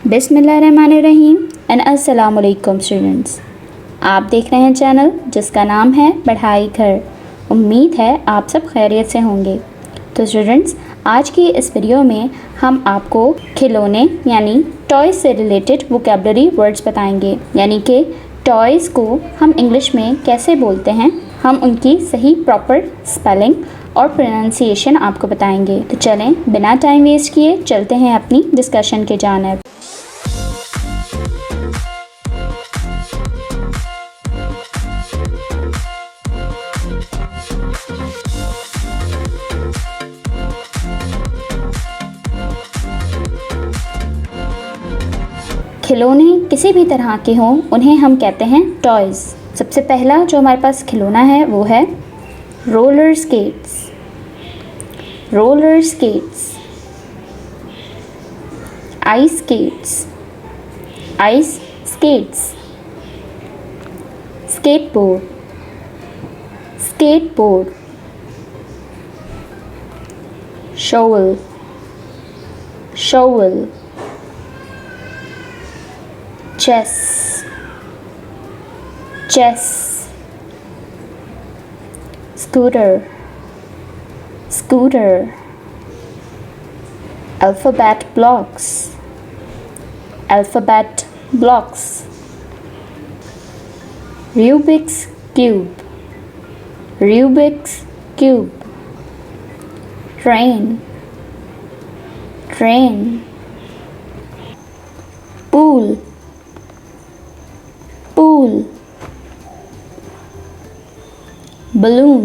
बिस्मिल्लाहिर्रहमानिर्रहीम एंड अस्सलाम वालेकुम स्टूडेंट्स। आप देख रहे हैं चैनल जिसका नाम है पढ़ाई घर। उम्मीद है आप सब खैरियत से होंगे। तो स्टूडेंट्स, आज की इस वीडियो में हम आपको खिलौने यानी टॉयज़ से रिलेटेड वोकेबलरी वर्ड्स बताएंगे, यानी कि टॉयज़ को हम इंग्लिश में कैसे बोलते हैं, हम उनकी सही प्रॉपर स्पेलिंग और प्रोनाउंसिएशन आपको बताएंगे। तो चलें बिना टाइम वेस्ट किए चलते हैं अपनी डिस्कशन के जानिब। खिलौने किसी भी तरह के हों उन्हें हम कहते हैं टॉयज़। सबसे पहला जो हमारे पास खिलौना है वो है roller skates. Roller skates, ice skates, ice skates, skateboard, skateboard, shovel, shovel, chess, chess, scooter, scooter, alphabet blocks, alphabet blocks, Rubik's cube, Rubik's cube, train, train, pool, pool, balloon,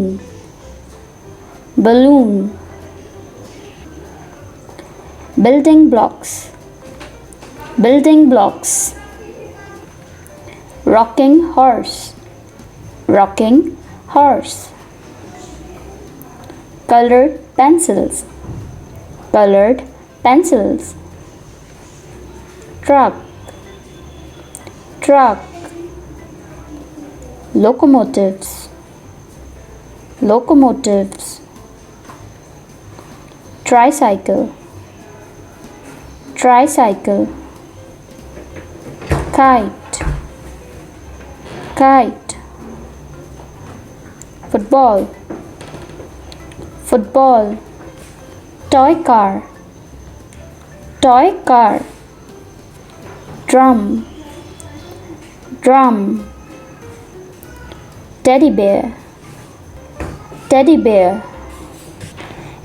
balloon, building blocks, building blocks, rocking horse, rocking horse, colored pencils, colored pencils, truck, truck, locomotives, locomotives, tricycle, tricycle, kite, kite, football, football, toy car, toy car, drum, drum, teddy bear, teddy bear.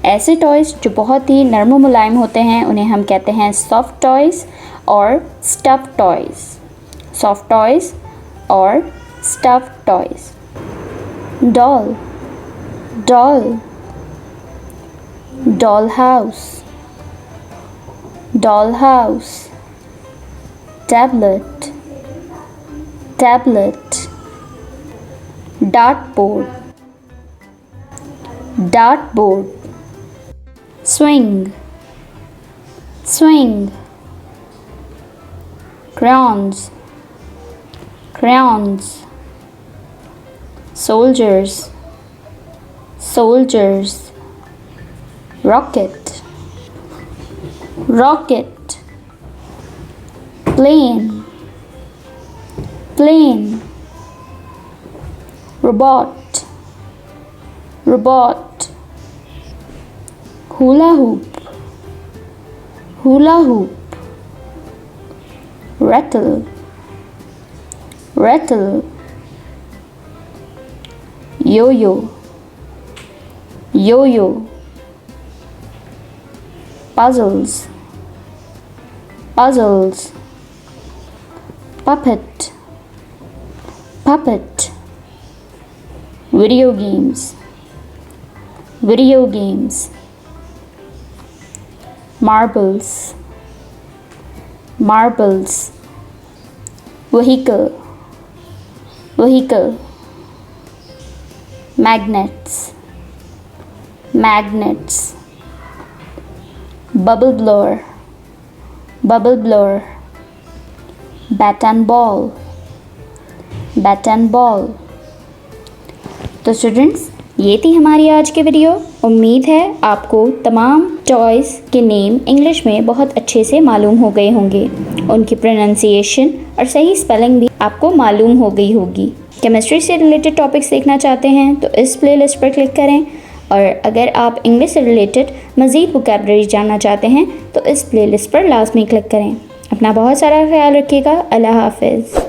ऐसे toys जो बहुत ही नरम व मुलायम होते हैं उन्हें हम कहते हैं सॉफ्ट टॉयज़ और स्टफ़ टॉयज़। सॉफ्ट टॉयज़ और stuff toys. Doll, doll, doll house, doll house, tablet, tablet, dartboard, dartboard, swing, swing, crayons, crayons, soldiers, soldiers, rocket, rocket, plane, plane, robot, robot, hula hoop, hula hoop, rattle, rattle, yo-yo, yo-yo, puzzles, puzzles, puppet, puppet, video games, video games, marbles, marbles, vehicle, vehicle, magnets, magnets, bubble blower, bubble blower, bat and ball, bat and ball। तो students, ये थी हमारी आज की video. उम्मीद है आपको तमाम टॉयज़ के नेम इंग्लिश में बहुत अच्छे से मालूम हो गए होंगे, उनकी प्रोनाउंसिएशन और सही स्पेलिंग भी आपको मालूम हो गई होगी। केमिस्ट्री से रिलेटेड टॉपिक्स देखना चाहते हैं तो इस प्लेलिस्ट पर क्लिक करें, और अगर आप इंग्लिश से रिलेटेड मज़ीद वोकैबुलरी जानना चाहते हैं तो इस प्लेलिस्ट पर लाजमी क्लिक करें। अपना बहुत सारा ख्याल रखिएगा। अल्लाह हाफ़िज़।